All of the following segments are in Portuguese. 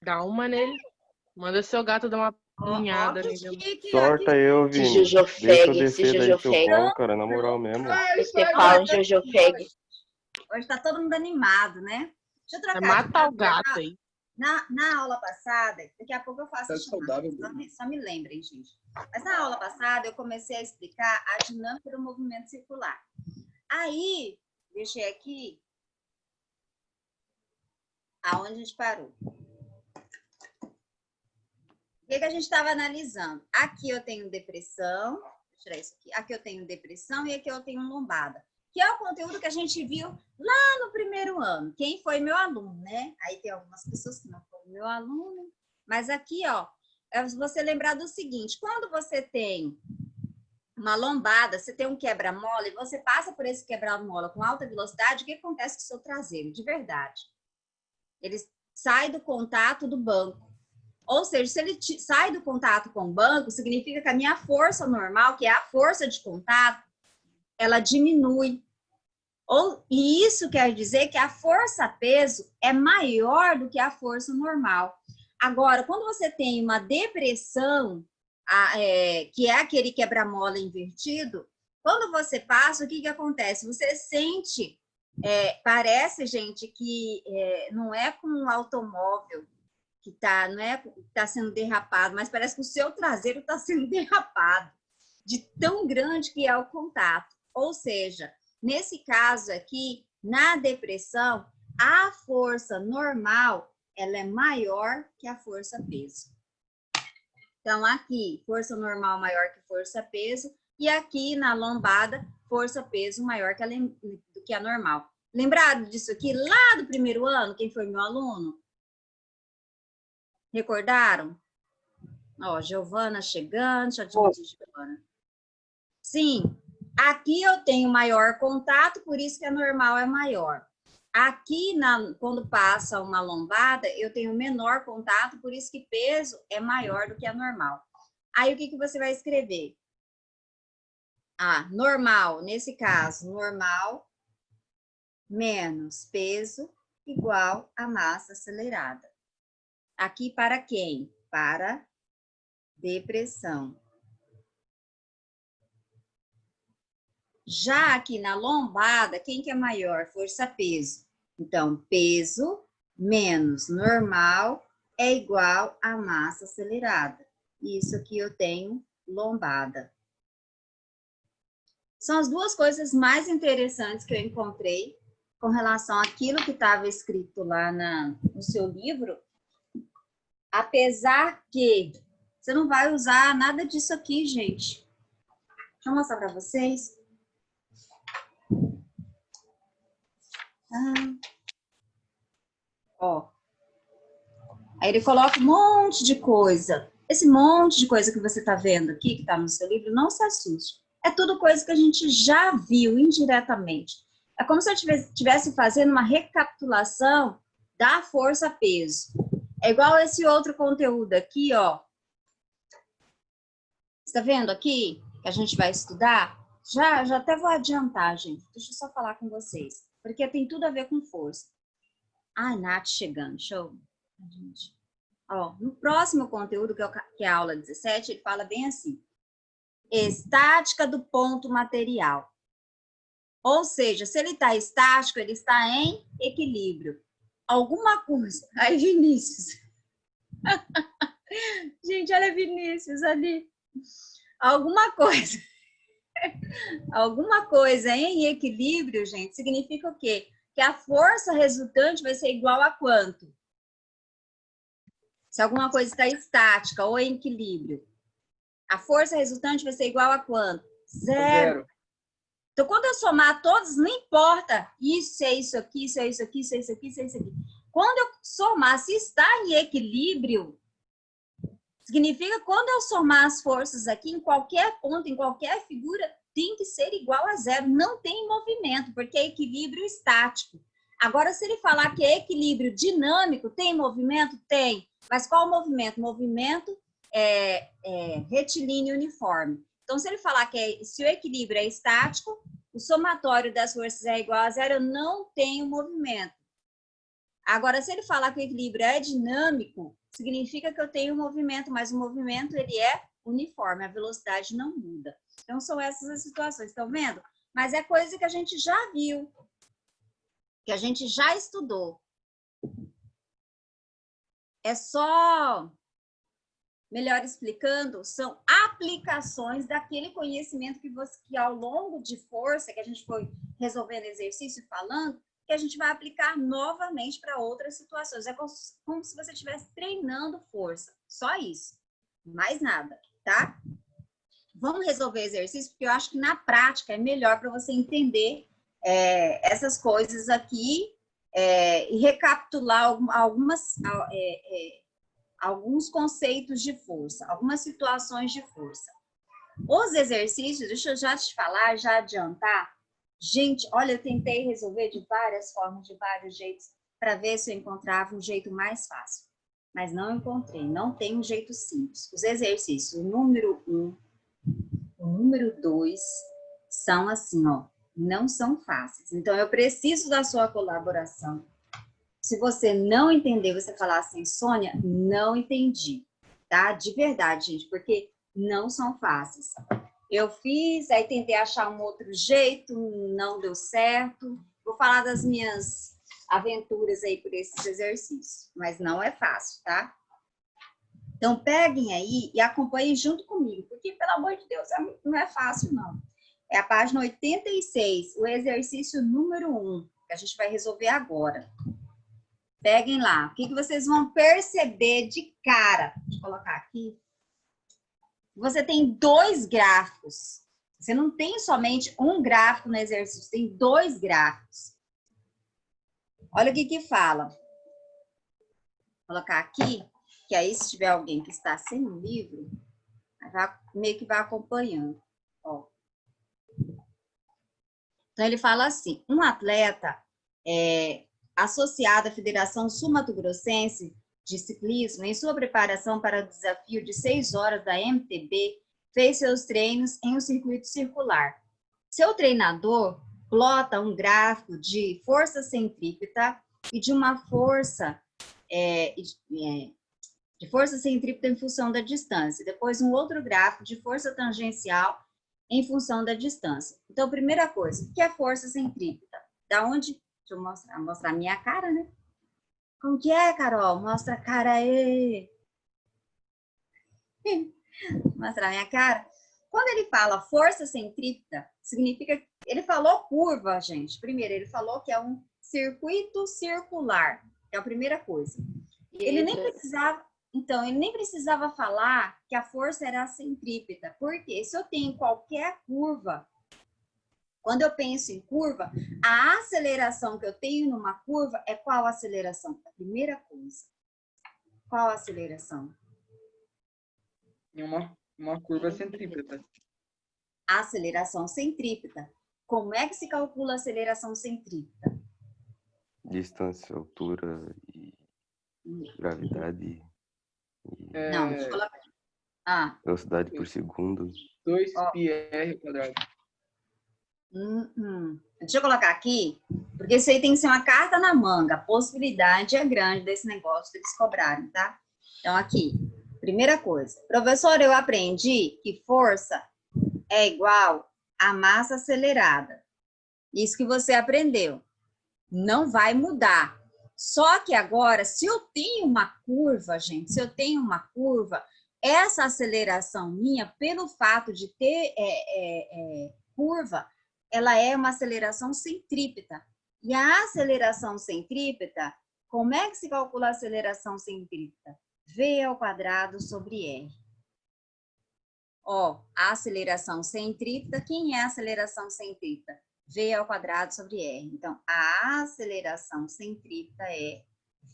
Dá uma nele. Manda seu gato dar uma Ó, punhada que nele. chique, Sorta eu, De Vini. Jojo Deixa eu Feg, esse descer daí Jojo seu Feg. colo, cara, na moral mesmo. Você fala Jojo Feg. Hoje tá todo mundo animado, né? Deixa eu Vai trocar de matar o câmera. gato aí. Na aula passada, daqui a pouco eu faço Tá a chamada, saudável, Bruno. só me lembrem, gente. Mas na aula passada eu comecei a explicar a dinâmica do movimento circular. Aí, deixei aqui aonde a gente parou. O que a gente estava analisando? Aqui eu tenho depressão, vou tirar isso aqui. Aqui eu tenho depressão e aqui eu tenho lombada, que é o conteúdo que a gente viu lá no primeiro ano. Quem foi meu aluno, né? Aí tem algumas pessoas que não foram meu aluno, mas aqui, ó, é você lembrar do seguinte: quando você tem uma lombada, você tem um quebra-mola e você passa por esse quebra-mola com alta velocidade, o que acontece com o seu traseiro? De verdade. Ele sai do contato do banco. Ou seja, se ele sai do contato com o banco, significa que a minha força normal, que é a força de contato, ela diminui. E isso quer dizer que a força-peso é maior do que a força normal. Agora, quando você tem uma depressão, que é aquele quebra-mola invertido, quando você passa, o que acontece? Você sente, parece, gente, que não é com um automóvel que não é tá sendo derrapado, mas parece que o seu traseiro está sendo derrapado, de tão grande que é o contato. Ou seja, nesse caso aqui, na depressão, a força normal, ela é maior que a força-peso. Então, aqui, força normal maior que força-peso, e aqui na lombada, força-peso maior do que a normal. Lembraram disso aqui lá do primeiro ano, quem foi meu aluno? Recordaram? Ó, Giovana chegando, deixa eu admitir, Giovana. Sim, aqui eu tenho maior contato, por isso que a normal é maior. Aqui, quando passa uma lombada, eu tenho menor contato, por isso que peso é maior do que a normal. Aí, o que você vai escrever? Normal, nesse caso, normal menos peso igual a massa acelerada. Aqui para quem? Para depressão. Já aqui na lombada, quem que é maior? Força-peso. Então, peso menos normal é igual a massa acelerada. Isso aqui eu tenho lombada. São as duas coisas mais interessantes que eu encontrei com relação àquilo que estava escrito lá no seu livro. Apesar que você não vai usar nada disso aqui, gente. Deixa eu mostrar para vocês. Ó. Aí ele coloca um monte de coisa. Esse monte de coisa que você está vendo aqui, que está no seu livro, não se assuste. É tudo coisa que a gente já viu indiretamente. É como se eu estivesse fazendo uma recapitulação da força-peso. É igual esse outro conteúdo aqui, ó. Você tá vendo aqui? Que a gente vai estudar? Já até vou adiantar, gente. Deixa eu só falar com vocês. Porque tem tudo a ver com força. Nath chegando. Show. Gente. Ó, no próximo conteúdo, que é a aula 17, ele fala bem assim. Estática do ponto material. Ou seja, se ele está estático, ele está em equilíbrio. Alguma coisa. Aí, Vinícius. Gente, olha Vinícius ali. Alguma coisa em equilíbrio, gente, significa o quê? Que a força resultante vai ser igual a quanto? Se alguma coisa está estática ou em equilíbrio, a força resultante vai ser igual a quanto? Zero. Então, quando eu somar todos, não importa isso é isso aqui, isso é isso aqui, isso é isso aqui, isso é isso aqui. Quando eu somar, se está em equilíbrio, significa que quando eu somar as forças aqui, em qualquer ponto, em qualquer figura, tem que ser igual a zero. Não tem movimento, porque é equilíbrio estático. Agora, se ele falar que é equilíbrio dinâmico, tem movimento? Tem. Mas qual o movimento? Movimento retilíneo uniforme. Então, se ele falar que se o equilíbrio é estático, o somatório das forças é igual a zero, eu não tenho movimento. Agora, se ele falar que o equilíbrio é dinâmico, significa que eu tenho movimento, mas o movimento ele é uniforme, a velocidade não muda. Então, são essas as situações, estão vendo? Mas é coisa que a gente já viu, que a gente já estudou. É só, melhor explicando, são aplicações daquele conhecimento que ao longo de força, que a gente foi resolvendo exercício e falando, que a gente vai aplicar novamente para outras situações. É como se você estivesse treinando força. Só isso. Mais nada, tá? Vamos resolver exercício, porque eu acho que na prática é melhor para você entender essas coisas aqui e recapitular alguns conceitos de força, algumas situações de força. Os exercícios, deixa eu já te falar, já adiantar. Gente, olha, eu tentei resolver de várias formas, de vários jeitos, para ver se eu encontrava um jeito mais fácil. Mas não encontrei, não tem um jeito simples. Os exercícios, o número 1, o número 2, são assim, ó, não são fáceis. Então, eu preciso da sua colaboração. Se você não entender, você falar assim, Sônia, não entendi, tá? De verdade, gente, porque não são fáceis. Eu fiz, aí tentei achar um outro jeito, não deu certo. Vou falar das minhas aventuras aí por esses exercícios, mas não é fácil, tá? Então, peguem aí e acompanhem junto comigo, porque, pelo amor de Deus, não é fácil, não. É a página 86, o exercício número 1, que a gente vai resolver agora. Peguem lá. O que vocês vão perceber de cara? Deixa eu colocar aqui. Você tem dois gráficos. Você não tem somente um gráfico no exercício, tem dois gráficos. Olha o que fala. Vou colocar aqui, que aí se tiver alguém que está sem o livro, meio que vai acompanhando. Ó. Então, ele fala assim, um atleta associado à Federação Sul-Mato-Grossense de Ciclismo, em sua preparação para o desafio de 6 horas da MTB, fez seus treinos em um circuito circular. Seu treinador plota um gráfico de força centrípeta e de uma força de força centrípeta em função da distância. Depois, um outro gráfico de força tangencial em função da distância. Então, primeira coisa, o que é força centrípeta? Da onde? Deixa eu mostrar a minha cara, né? Como que é, Carol? Mostra a cara aí. Mostrar a minha cara. Quando ele fala força centrípeta, significa... Ele falou curva, gente. Primeiro, ele falou que é um circuito circular. É a primeira coisa. Ele nem precisava... Então, ele nem precisava falar que a força era centrípeta. Porque se eu tenho qualquer curva... Quando eu penso em curva, a aceleração que eu tenho numa curva é qual aceleração? A primeira coisa. Qual a aceleração? Uma curva centrípeta. A aceleração centrípeta. Como é que se calcula a aceleração centrípeta? Distância, altura e gravidade. Não, deixa eu colocar. Velocidade por segundo. 2πr quadrado. Deixa eu colocar aqui, porque isso aí tem que ser uma carta na manga. A possibilidade é grande desse negócio deles cobrarem, tá? Então, aqui, primeira coisa. Professor, eu aprendi que força é igual a massa acelerada. Isso que você aprendeu. Não vai mudar. Só que agora, se eu tenho uma curva, gente, se eu tenho uma curva, essa aceleração minha, pelo fato de ter curva, ela é uma aceleração centrípeta. E a aceleração centrípeta, como é que se calcula a aceleração centrípeta? V ao quadrado sobre R. Ó, a aceleração centrípeta, quem é a aceleração centrípeta? V ao quadrado sobre R. Então, a aceleração centrípeta é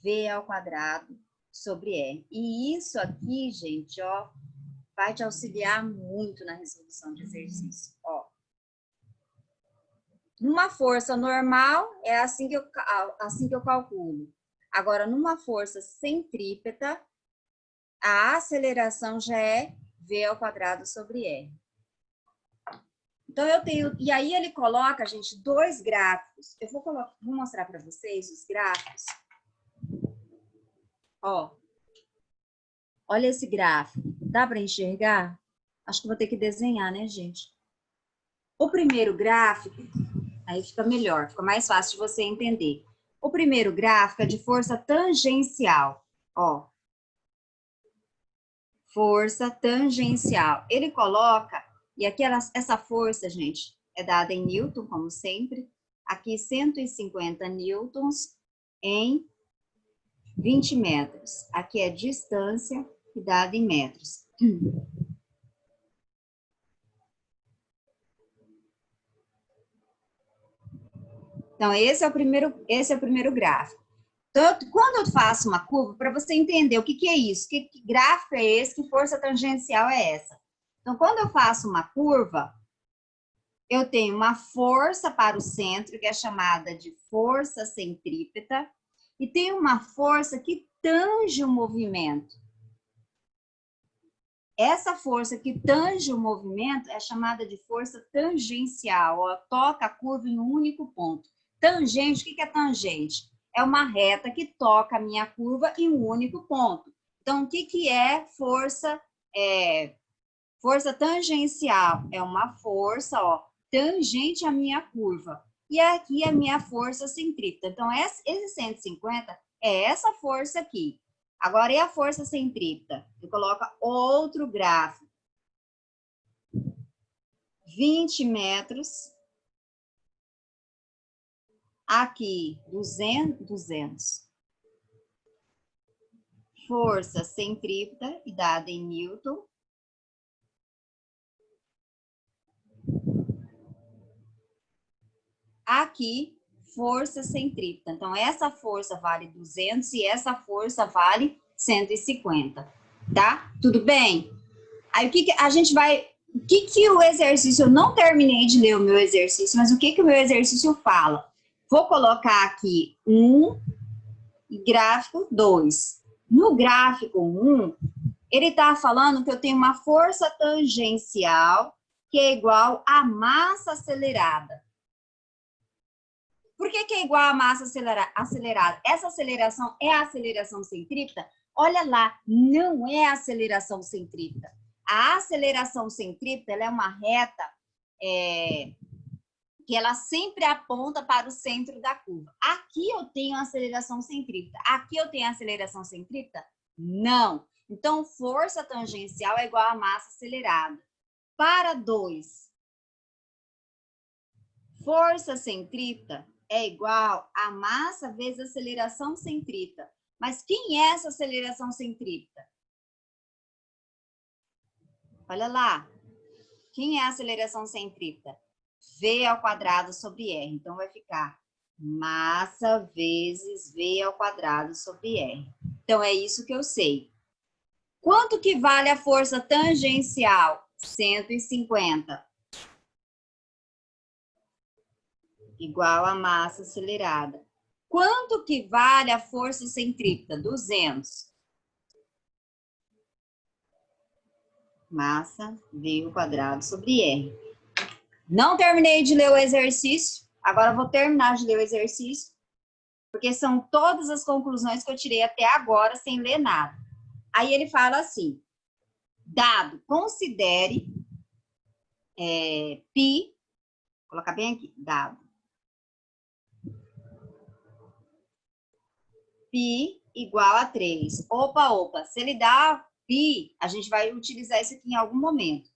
V ao quadrado sobre R. E isso aqui, gente, ó, vai te auxiliar muito na resolução de exercício. Ó. Numa força normal, é assim que eu calculo. Agora, numa força centrípeta, a aceleração já é V ao quadrado sobre R. Então, eu tenho... E aí, ele coloca, gente, dois gráficos. Eu vou mostrar para vocês os gráficos. Ó, olha esse gráfico. Dá para enxergar? Acho que vou ter que desenhar, né, gente? O primeiro gráfico, aí fica melhor, fica mais fácil de você entender. O primeiro gráfico é de força tangencial, ó. Força tangencial. Ele coloca, e essa força, gente, é dada em Newton, como sempre. Aqui, 150 newtons em 20 metros. Aqui é distância, dada em metros. Então, esse é o primeiro gráfico. Então, quando eu faço uma curva, para você entender o que é isso, que gráfico é esse, que força tangencial é essa. Então, quando eu faço uma curva, eu tenho uma força para o centro, que é chamada de força centrípeta, e tem uma força que tange o movimento. Essa força que tange o movimento é chamada de força tangencial, ó, toca a curva em um único ponto. Tangente, o que é tangente? É uma reta que toca a minha curva em um único ponto. Então, o que é força? Força tangencial é uma força, ó, tangente à minha curva. E aqui a minha força centrípeta. Então, esse 150 é essa força aqui. Agora, e a força centrípeta? Eu coloco outro gráfico. 20 metros. Aqui, 200. Força centrípeta, dada em Newton. Aqui, força centrípeta. Então, essa força vale 200 e essa força vale 150, tá? Tudo bem? Aí, o que a gente vai... O que o exercício... Eu não terminei de ler o meu exercício, mas o que o meu exercício fala? Vou colocar aqui 1 e gráfico 2. No gráfico 1, ele está falando que eu tenho uma força tangencial que é igual a massa acelerada. Por que é igual a massa acelerada? Essa aceleração é a aceleração centrípeta? Olha lá, não é a aceleração centrípeta. A aceleração centrípeta ela é uma reta que ela sempre aponta para o centro da curva. Aqui eu tenho a aceleração centrípeta. Aqui eu tenho a aceleração centrípeta? Não. Então, força tangencial é igual a massa acelerada. Para 2, força centrípeta é igual a massa vezes aceleração centrípeta. Mas quem é essa aceleração centrípeta? Olha lá. Quem é a aceleração centrípeta? V ao quadrado sobre R. Então, vai ficar massa vezes V ao quadrado sobre R. Então, é isso que eu sei. Quanto que vale a força tangencial? 150. Igual a massa acelerada. Quanto que vale a força centrípeta? 200. Massa V ao quadrado sobre R. Não terminei de ler o exercício. Agora vou terminar de ler o exercício. Porque são todas as conclusões que eu tirei até agora sem ler nada. Aí ele fala assim. Dado, considere π. Vou colocar bem aqui. Dado. π igual a 3. Opa. Se ele dá π, a gente vai utilizar isso aqui em algum momento.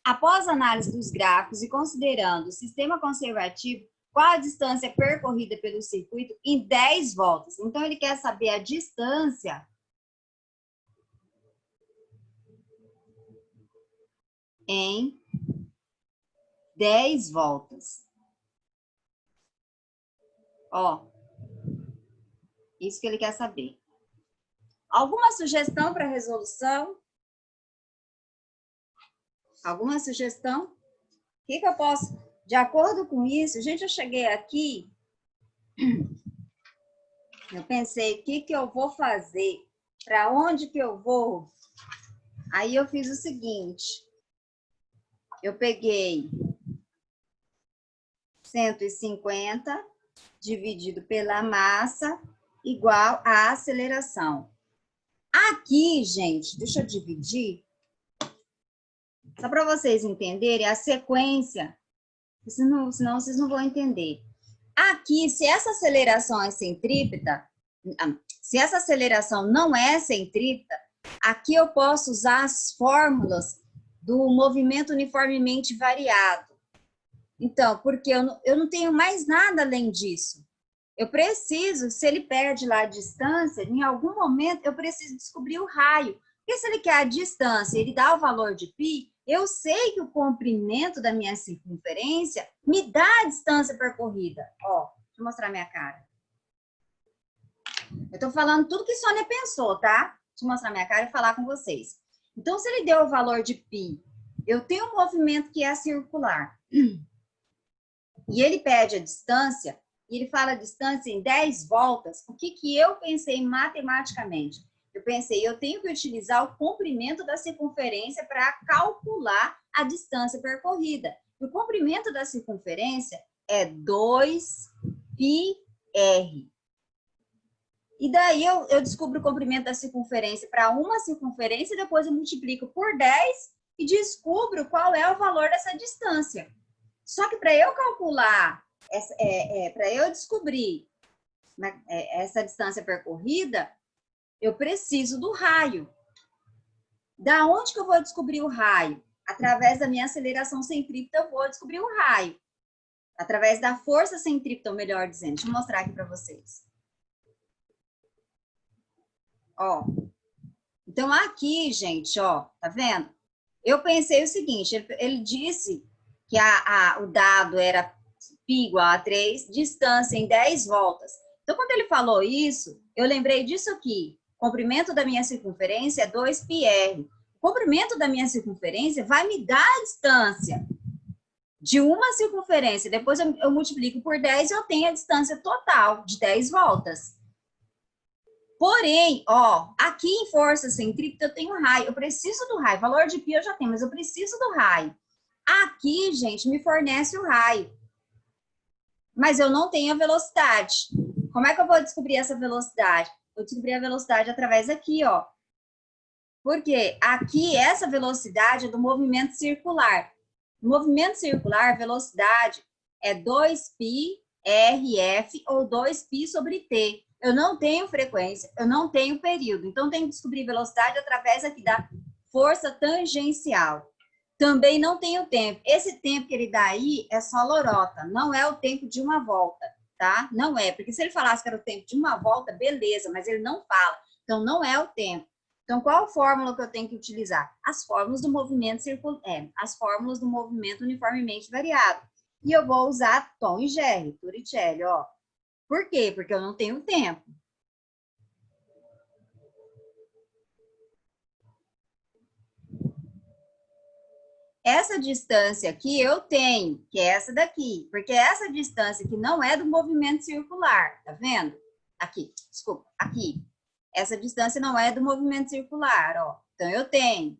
Após a análise dos gráficos e considerando o sistema conservativo, qual a distância percorrida pelo circuito em 10 voltas? Então, ele quer saber a distância em 10 voltas. Ó, isso que ele quer saber. Alguma sugestão para resolução? Alguma sugestão? O que eu posso... De acordo com isso, gente, eu cheguei aqui, eu pensei, o que eu vou fazer? Para onde que eu vou? Aí eu fiz o seguinte, eu peguei 150 dividido pela massa igual à aceleração. Aqui, gente, deixa eu dividir. Só para vocês entenderem a sequência, senão vocês não vão entender. Aqui, se essa aceleração é centrípeta, se essa aceleração não é centrípeta, aqui eu posso usar as fórmulas do movimento uniformemente variado. Então, porque eu não tenho mais nada além disso. Eu preciso, se ele perde lá a distância, em algum momento eu preciso descobrir o raio. Porque se ele quer a distância, ele dá o valor de π, eu sei que o comprimento da minha circunferência me dá a distância percorrida. Ó, deixa eu mostrar minha cara. Eu tô falando tudo que Sônia pensou, tá? Deixa eu mostrar minha cara e falar com vocês. Então, se ele deu o valor de π, eu tenho um movimento que é circular. E ele pede a distância, e ele fala a distância em 10 voltas. O que eu pensei matematicamente? Eu pensei, eu tenho que utilizar o comprimento da circunferência para calcular a distância percorrida. E o comprimento da circunferência é 2πr. E daí eu descubro o comprimento da circunferência para uma circunferência, depois eu multiplico por 10 e descubro qual é o valor dessa distância. Só que para eu calcular, para eu descobrir essa distância percorrida, eu preciso do raio. Da onde que eu vou descobrir o raio? Através da minha aceleração centrípeta, eu vou descobrir o raio. Através da força centrípeta, ou melhor dizendo. Deixa eu mostrar aqui para vocês. Ó. Então, aqui, gente, ó, tá vendo? Eu pensei o seguinte, ele disse que o dado era π igual a 3, distância em 10 voltas. Então, quando ele falou isso, eu lembrei disso aqui. O comprimento da minha circunferência é 2πr. O comprimento da minha circunferência vai me dar a distância de uma circunferência. Depois eu multiplico por 10 e eu tenho a distância total de 10 voltas. Porém, ó, aqui em força centrípeta eu tenho raio. Eu preciso do raio. Valor de π eu já tenho, mas eu preciso do raio. Aqui, gente, me fornece o raio. Mas eu não tenho a velocidade. Como é que eu vou descobrir essa velocidade? Eu descobri a velocidade através aqui, ó. Porque aqui, essa velocidade é do movimento circular. No movimento circular, a velocidade é 2π RF ou 2π sobre T. Eu não tenho frequência, eu não tenho período. Então, eu tenho que descobrir velocidade através aqui da força tangencial. Também não tenho tempo. Esse tempo que ele dá aí é só lorota, não é o tempo de uma volta, tá? Não é, porque se ele falasse que era o tempo de uma volta, beleza, mas ele não fala. Então, não é o tempo. Então, qual fórmula que eu tenho que utilizar? As fórmulas do movimento circular, as fórmulas do movimento uniformemente variado. E eu vou usar Tom e Jerry, Torricelli, ó. Por quê? Porque eu não tenho tempo. Essa distância aqui eu tenho, que é essa daqui, porque essa distância aqui não é do movimento circular, tá vendo? Aqui, desculpa, aqui. Essa distância não é do movimento circular, ó. Então, eu tenho.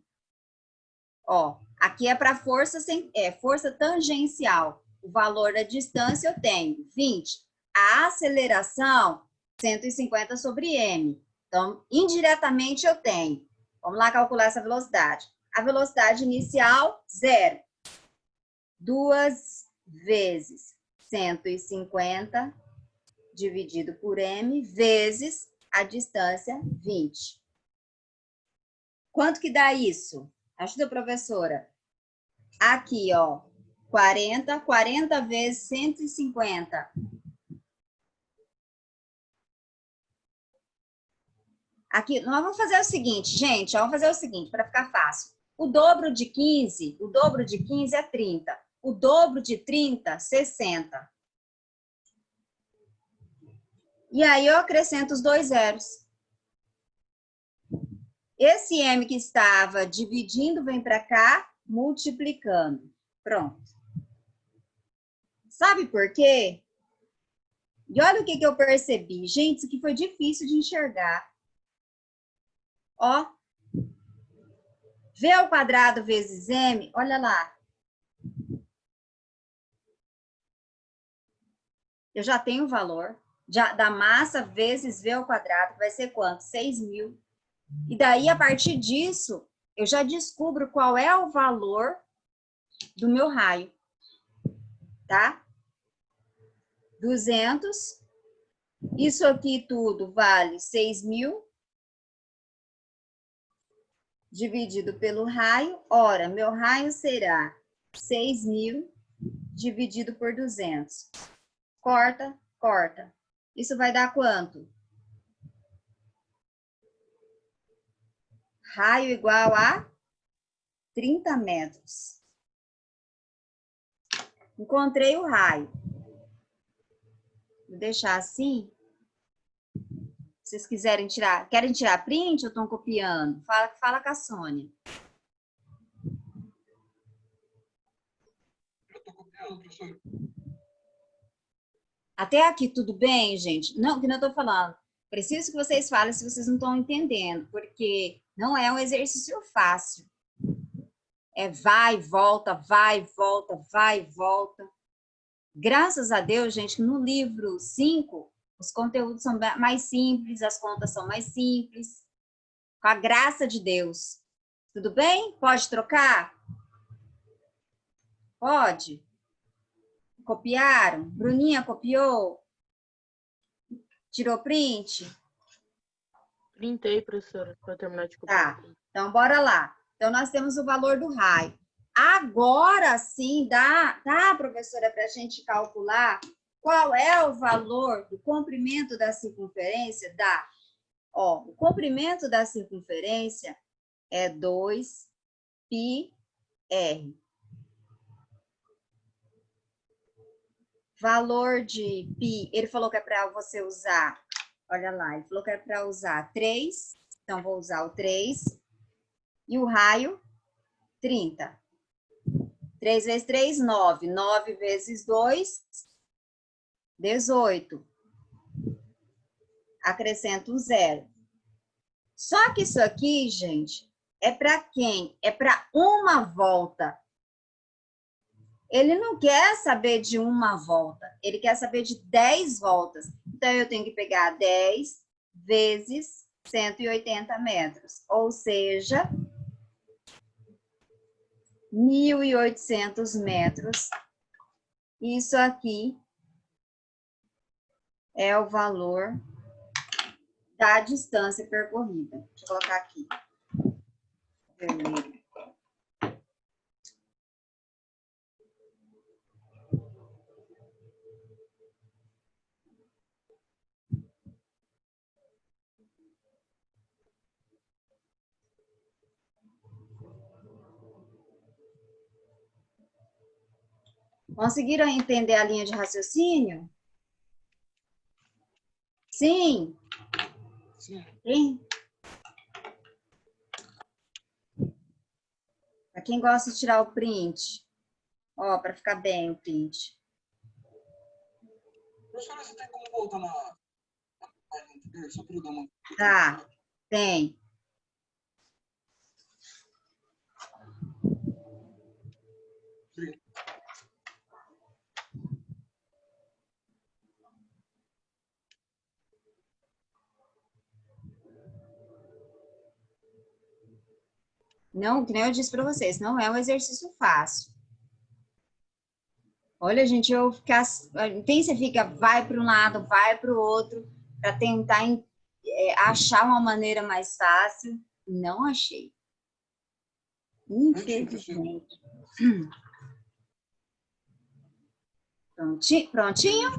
Ó, aqui é para força tangencial. O valor da distância eu tenho 20. A aceleração, 150 sobre m. Então, indiretamente eu tenho. Vamos lá calcular essa velocidade. A velocidade inicial, 0. 2 vezes 150 dividido por m vezes a distância 20. Quanto que dá isso? Ajuda, professora. Aqui, ó, 40 vezes 150. Aqui, nós vamos fazer o seguinte, gente, vamos fazer o seguinte, para ficar fácil. O dobro de 15 é 30. O dobro de 30, 60. E aí eu acrescento os 2 zeros. Esse m que estava dividindo vem para cá, multiplicando. Pronto. Sabe por quê? E olha o que eu percebi. Gente, isso aqui foi difícil de enxergar. Ó. V ao quadrado vezes m, olha lá. Eu já tenho o valor da massa vezes V ao quadrado, que vai ser quanto? 6.000. E daí, a partir disso, eu já descubro qual é o valor do meu raio, tá? 200. Isso aqui tudo vale 6.000 dividido pelo raio. Ora, meu raio será 6.000 dividido por 200. Corta, corta. Isso vai dar quanto? Raio igual a 30 metros. Encontrei o raio. Vou deixar assim. Se vocês quiserem tirar, querem tirar print ou estão copiando? Fala com a Sônia. Eu tô copiando, professor. Até aqui tudo bem, gente? Não, que não estou falando. Preciso que vocês falem se vocês não estão entendendo, porque não é um exercício fácil. É vai, volta, vai, volta, vai, volta. Graças a Deus, gente, no livro 5, os conteúdos são mais simples, as contas são mais simples. Com a graça de Deus. Tudo bem? Pode trocar? Pode? Copiaram? Bruninha copiou? Tirou print? Printei, professora, para terminar de copiar. Tá, então bora lá. Então, nós temos o valor do raio. Agora sim dá, tá, professora, para a gente calcular qual é o valor do comprimento da circunferência? Dá. Ó, o comprimento da circunferência é 2πr. Valor de π, ele falou que é para você usar, olha lá, ele falou que é para usar 3, então vou usar o 3. E o raio, 30. 3 vezes 3, 9. 9 vezes 2, 18. Acrescento um 0. Só que isso aqui, gente, é para quem? É para uma volta. Ele não quer saber de uma volta, ele quer saber de 10 voltas. Então, eu tenho que pegar 10 vezes 180 metros, ou seja, 1.800 metros. Isso aqui é o valor da distância percorrida. Deixa eu colocar aqui. Vermelho. Conseguiram entender a linha de raciocínio? Sim? Sim. Sim? Para quem gosta de tirar o print. Ó, para ficar bem o print. Professora, você tem como voltar na página anterior? Só para eu dar uma... Tá, tem. Sim. Não, que nem eu disse para vocês, não é um exercício fácil. Olha, gente, eu ficar... Tem, você fica, vai para um lado, vai para o outro, para tentar achar uma maneira mais fácil. Não achei. Infelizmente. Prontinho? Prontinho?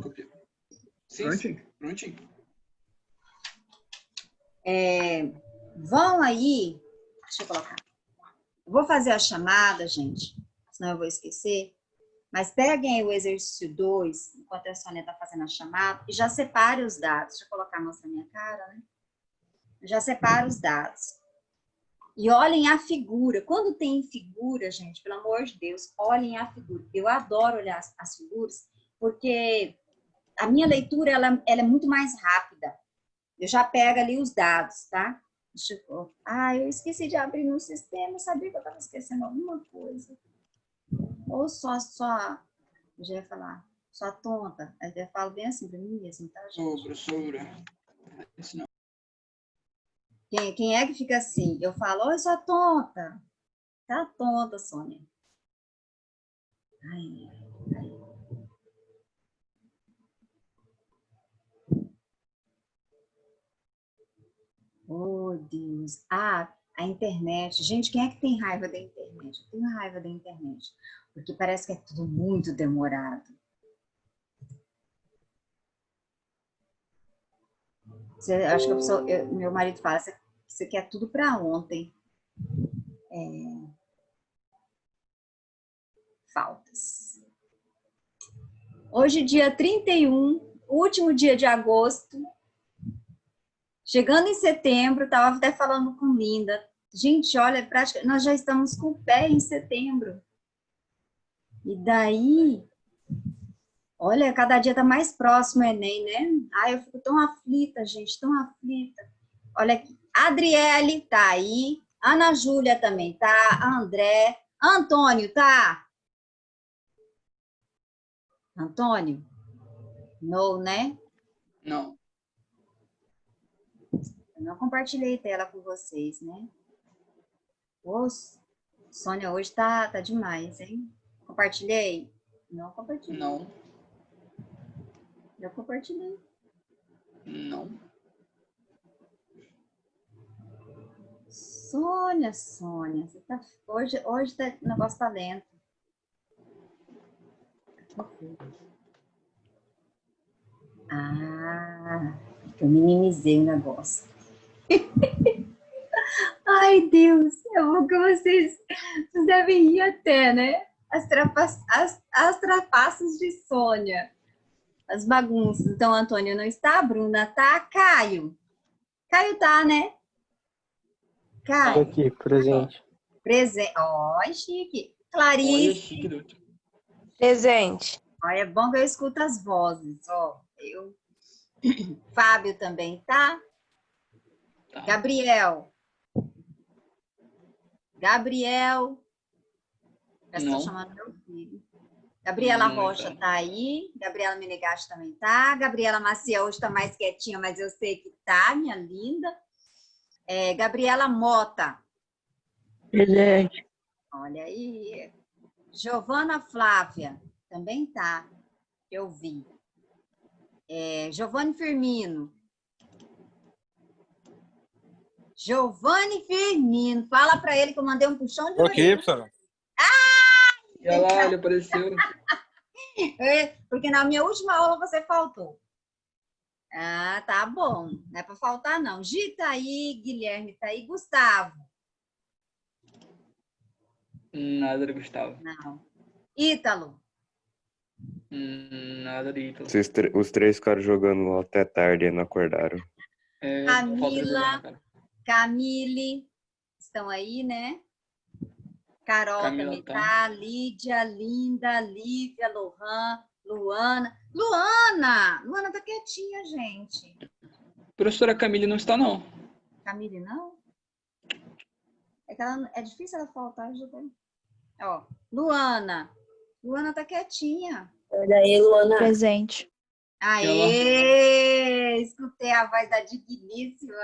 Sim, Prontinho. prontinho. Vão aí... Deixa eu colocar. Eu vou fazer a chamada, gente, senão eu vou esquecer. Mas peguem aí o exercício 2, enquanto a Sônia está fazendo a chamada, e já separe os dados. Deixa eu colocar a mostra na minha cara, né? Já separe os dados. E olhem a figura. Quando tem figura, gente, pelo amor de Deus, olhem a figura. Eu adoro olhar as figuras, porque a minha leitura ela é muito mais rápida. Eu já pego ali os dados, tá? Deixa eu... eu esqueci de abrir no sistema, eu sabia que eu estava esquecendo alguma coisa. Ou só, eu já ia falar, só tonta. Eu falo bem assim para mim mesmo, tá, gente? Ô, professora. Esse não. Quem é que fica assim? Eu falo, oi, sua tonta. Tá tonta, Sônia. Ai, ai. Oh, Deus. Ah, a internet. Gente, quem é que tem raiva da internet? Eu tenho raiva da internet. Porque parece que é tudo muito demorado. Acho que meu marido fala, você quer tudo para ontem. Faltas. Hoje, dia 31, último dia de agosto. Chegando em setembro, estava até falando com Linda. Gente, olha, nós já estamos com o pé em setembro. E daí, olha, cada dia está mais próximo o Enem, né? Ai, eu fico tão aflita, gente, tão aflita. Olha aqui, a Adriele tá aí, Ana Júlia também tá, André, Antônio tá? Antônio? Não, né? Não. Eu não compartilhei tela com vocês, né? Ô, Sônia, hoje tá demais, hein? Compartilhei? Não compartilhei. Não. Eu compartilhei. Não. Sônia, você tá... Hoje o negócio tá lento. Ah, eu minimizei o negócio. Ai, Deus, é bom que vocês devem rir até, né? As trapaças de Sônia. As bagunças. Então, Antônio não está, Bruna tá, Caio. Caio tá, né? Caio. Aqui, presente. Presente. Ó, chique. Olha, Clarice. chique, doutor. Presente. Ó, é bom que eu escuto as vozes, ó. Fábio também tá? Tá. Gabriel. Já estou Não. chamando meu filho. Gabriela Não, Rocha então. tá aí. Gabriela Menegatti também tá. Gabriela Macia hoje tá mais quietinha, mas eu sei que tá, minha linda. Gabriela Mota. Presente. Olha aí. Giovana Flávia. Também tá. Eu vi. Giovanni Firmino. Fala para ele que eu mandei um puxão de Ok, orelha. professora. E olha lá, ele apareceu. Porque na minha última aula você faltou. Ah, tá bom. Não é para faltar, não. Gi tá aí, Guilherme tá aí, Gustavo. Nada de Gustavo. Não. Ítalo. Nada de Ítalo. Os três ficaram jogando até tarde e não acordaram. Falta de vergonha, cara. Camille. Estão aí, né? Carol Camila também tá. tá. Lídia, Linda, Lívia, Lohan, Luana. Luana tá quietinha, gente. Professora Camille não está, não. Camille, não? É que é difícil ela faltar. Ó, Luana tá quietinha. Olha aí, Luana. Presente. Aê! Escutei a voz da digníssima.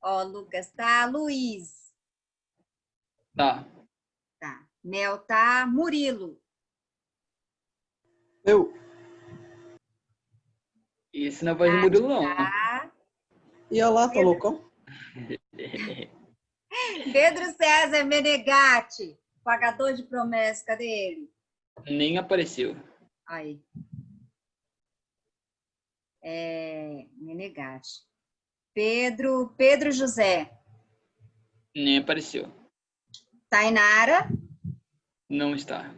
Ó, Lucas tá. Luiz. Tá. Tá. Mel tá. Murilo. Eu. Esse não é voz de Murilo, não. Tá. E olha lá, tá loucão? Pedro César Menegatti. Pagador de promessa, cadê ele? Nem apareceu. Aí. Menegatti. Pedro José. Nem apareceu. Tainara. Não está.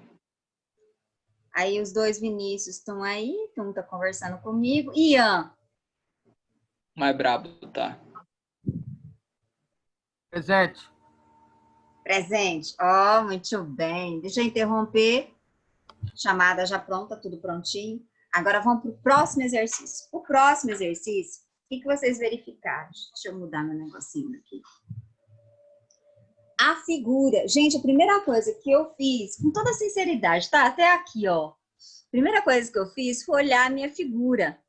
Aí os dois Vinícius estão aí. Um tá conversando comigo. Ian. Mais brabo, tá. Presente. Presente. Ó, muito bem. Deixa eu interromper. Chamada já pronta, tudo prontinho. Agora vamos para o próximo exercício. O próximo exercício, o que vocês verificaram? Deixa eu mudar meu negocinho aqui. A figura. Gente, a primeira coisa que eu fiz, com toda sinceridade, tá? Até aqui, ó. A primeira coisa que eu fiz foi olhar a minha figura.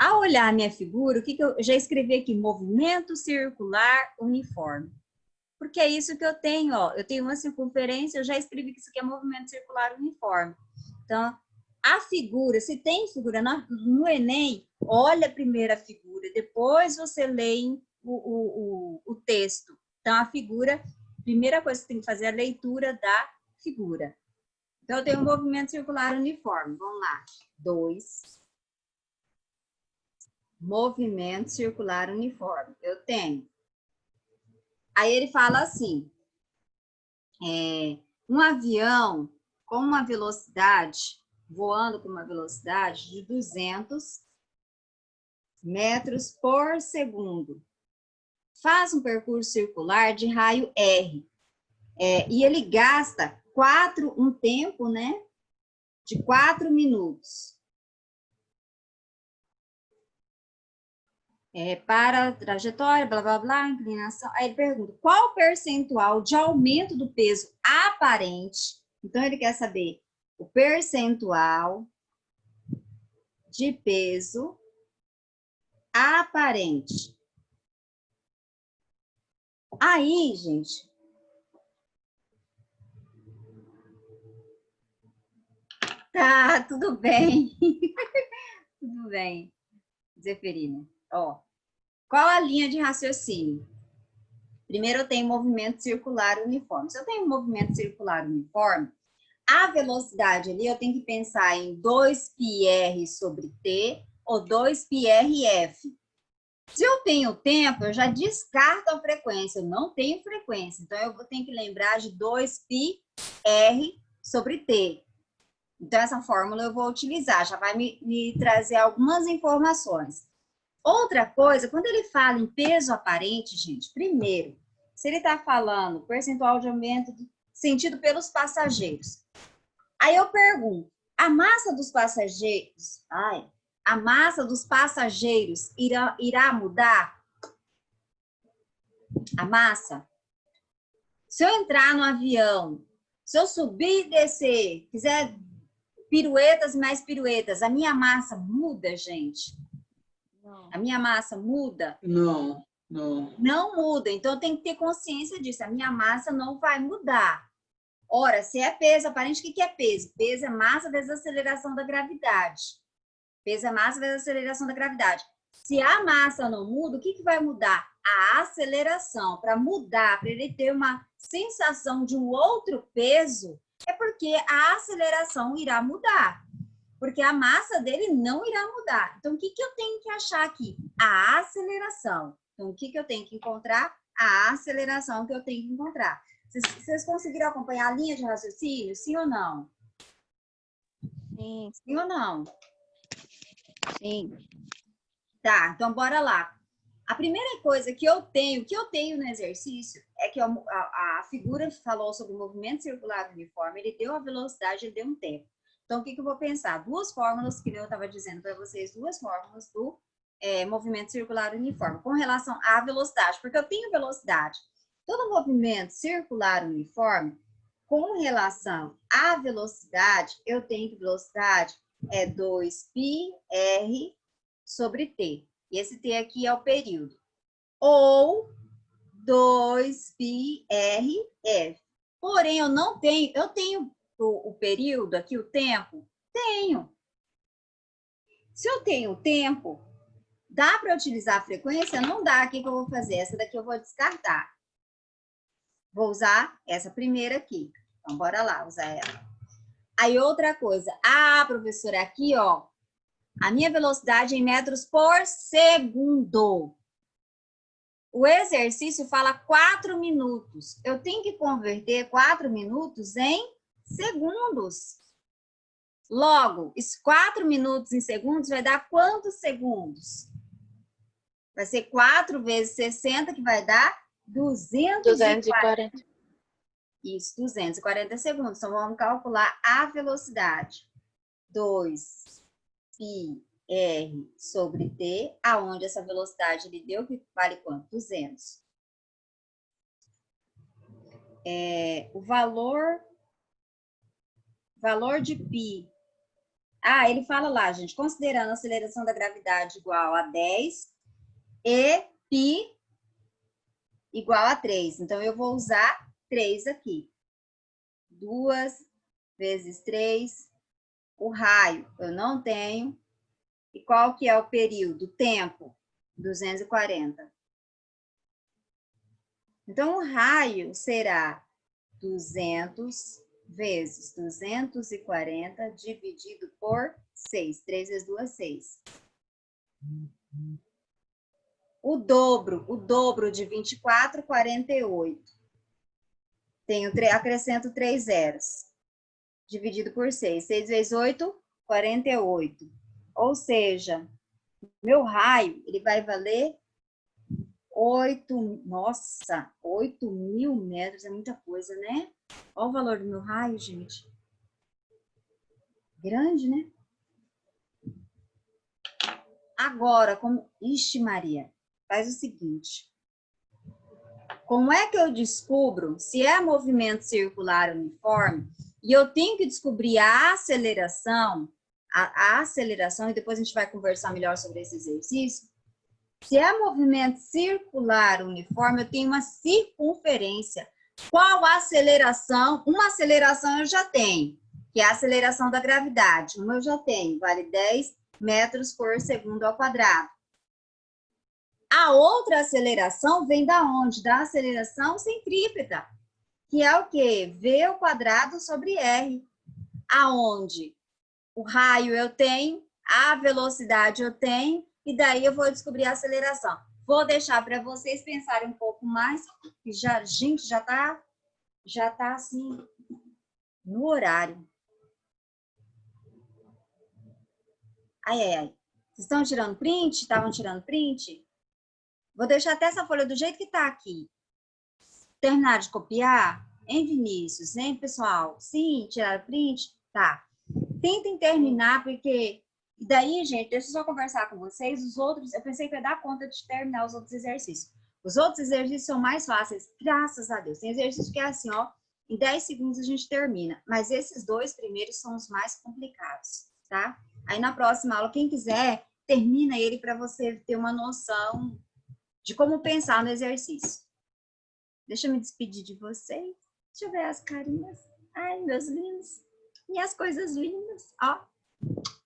Ao olhar a minha figura, o que eu já escrevi aqui? Movimento circular uniforme. Porque é isso que eu tenho, ó. Eu tenho uma circunferência, eu já escrevi que isso aqui é movimento circular uniforme. Então, a figura, se tem figura no Enem, olha primeiro a figura, depois você lê o texto. Então, a figura, primeira coisa que você tem que fazer é a leitura da figura. Então, eu tenho um movimento circular uniforme. Vamos lá. 2. Movimento circular uniforme. Eu tenho. Aí ele fala assim, um avião com uma velocidade, voando com uma velocidade de 200 metros por segundo, faz um percurso circular de raio R. E ele gasta um tempo, né, de 4 minutos. Para a trajetória, blá, blá, blá, inclinação. Aí ele pergunta, qual o percentual de aumento do peso aparente? Então, ele quer saber o percentual de peso aparente. Aí, gente, tá, tudo bem. Tudo bem, Zeferina. Ó, qual a linha de raciocínio? Primeiro, eu tenho movimento circular uniforme. Se eu tenho um movimento circular uniforme, a velocidade ali, eu tenho que pensar em 2πr sobre t ou 2πrf. Se eu tenho tempo, eu já descarto a frequência. Eu não tenho frequência. Então, eu tenho que lembrar de 2πr sobre t. Então, essa fórmula eu vou utilizar. Já vai me trazer algumas informações. Outra coisa, quando ele fala em peso aparente, gente, primeiro, se ele está falando percentual de aumento sentido pelos passageiros. Aí eu pergunto, a massa dos passageiros irá mudar? A massa? Se eu entrar no avião, se eu subir e descer, fizer piruetas e mais piruetas, a minha massa muda, gente? Não. A minha massa muda? Não. Não muda, então eu tenho que ter consciência disso. A minha massa não vai mudar. Ora, se é peso aparente, o que é peso? Peso é massa vezes a aceleração da gravidade. Peso é massa vezes a aceleração da gravidade. Se a massa não muda, o que vai mudar? A aceleração. Para mudar, para ele ter uma sensação de um outro peso, é porque a aceleração irá mudar. Porque a massa dele não irá mudar. Então, o que eu tenho que achar aqui? A aceleração. Então, o que eu tenho que encontrar? A aceleração que eu tenho que encontrar. Vocês conseguiram acompanhar a linha de raciocínio? Sim ou não? Sim. Sim ou não? Sim. Tá, então bora lá. A primeira coisa que eu tenho no exercício é que a figura falou sobre o movimento circular uniforme, ele deu a velocidade, ele deu um tempo. Então, o que eu vou pensar? Duas fórmulas que eu estava dizendo para vocês, duas fórmulas do movimento circular uniforme, com relação à velocidade, porque eu tenho velocidade. Todo movimento circular uniforme, com relação à velocidade, eu tenho que velocidade é 2πr sobre t. E esse t aqui é o período. Ou 2πrf. Porém, eu não tenho, eu tenho o período aqui, o tempo? Tenho. Se eu tenho tempo, dá para utilizar a frequência? Não dá. O que eu vou fazer? Essa daqui eu vou descartar. Vou usar essa primeira aqui. Então, bora lá, usar ela. Aí, outra coisa. Ah, professora, aqui, ó. A minha velocidade em metros por segundo. O exercício fala 4 minutos. Eu tenho que converter 4 minutos em segundos. Logo, 4 minutos em segundos vai dar quantos segundos? Vai ser 4 vezes 60, que vai dar 240. Isso, 240 segundos. Então, vamos calcular a velocidade. 2πr sobre t, aonde essa velocidade ele deu, que vale quanto? 200. O valor de π Ah, ele fala lá, gente, considerando a aceleração da gravidade igual a 10 e π igual a 3. Então, eu vou usar 3 aqui. 2 vezes 3. O raio eu não tenho. E qual que é o período? Tempo? 240. Então, o raio será 200 vezes 240 dividido por 6. 3 vezes 2, 6. O dobro de 24, 48. Acrescento 3 zeros. Dividido por 6. 6 vezes 8, 48. Ou seja, meu raio, ele vai valer 8.000 metros. É muita coisa, né? Olha o valor do meu raio, gente. Grande, né? Agora, como... Ixi, Maria, faz o seguinte. Como é que eu descubro se é movimento circular uniforme? E eu tenho que descobrir a aceleração, e depois a gente vai conversar melhor sobre esse exercício. Se é movimento circular uniforme, eu tenho uma circunferência. Qual a aceleração? Uma aceleração eu já tenho, que é a aceleração da gravidade. Uma eu já tenho, vale 10 metros por segundo ao quadrado. A outra aceleração vem da onde? Da aceleração centrípeta, que é o quê? V ao quadrado sobre R. Aonde o raio eu tenho, a velocidade eu tenho, e daí eu vou descobrir a aceleração. Vou deixar para vocês pensarem um pouco mais, que gente, já tá assim, no horário. Ai. Vocês estão tirando print? Estavam tirando print? Vou deixar até essa folha do jeito que está aqui. Terminar de copiar? Hein, Vinícius? Hein, pessoal? Sim, tiraram print? Tá. Tentem terminar, porque... E daí, gente, deixa eu só conversar com vocês. Os outros, eu pensei que ia dar conta de terminar os outros exercícios. Os outros exercícios são mais fáceis, graças a Deus. Tem exercício que é assim, ó, em 10 segundos a gente termina. Mas esses 2 primeiros são os mais complicados, tá? Aí na próxima aula, quem quiser, termina ele para você ter uma noção de como pensar no exercício. Deixa eu me despedir de vocês. Deixa eu ver as carinhas. Ai, meus lindos. Minhas coisas lindas. Ó.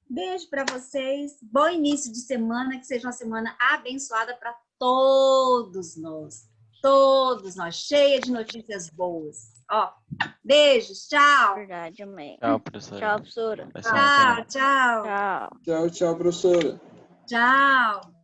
Beijo para vocês. Bom início de semana. Que seja uma semana abençoada para todos nós. Todos nós. Cheia de notícias boas. Ó. Beijos. Tchau. Verdade, amém. Tchau, professora. Tchau, professora. Vai ser uma pena. Tchau. Tchau. Tchau, tchau, professora. Tchau.